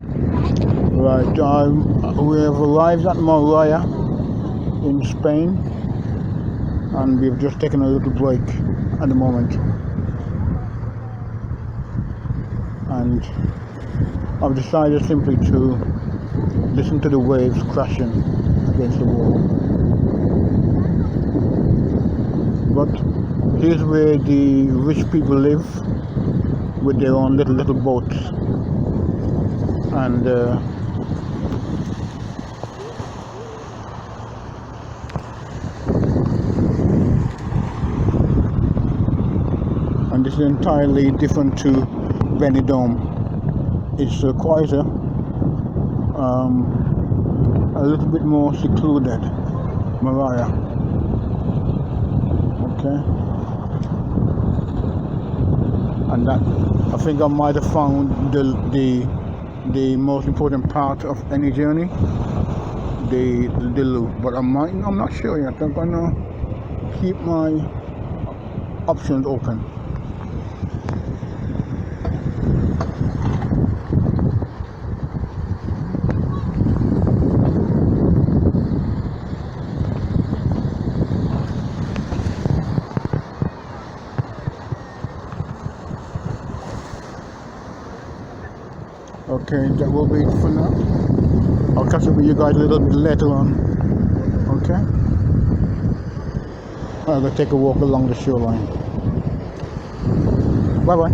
Right, we have arrived at Moraya in Spain, and we've just taken a little break at the moment. And I've decided simply to listen to the waves crashing against the wall. But here's where the rich people live with their own little boats, and this is entirely different to Benidorm. It's quieter, a little bit more secluded. Moraya. Okay, and that, I think I might have found the most important part of any journey, the loop. But I'm not sure yet. I'm gonna keep my options open. Okay, that will be it for now. I'll catch up with you guys a little bit later on. Okay? I'm gonna take a walk along the shoreline. Bye bye.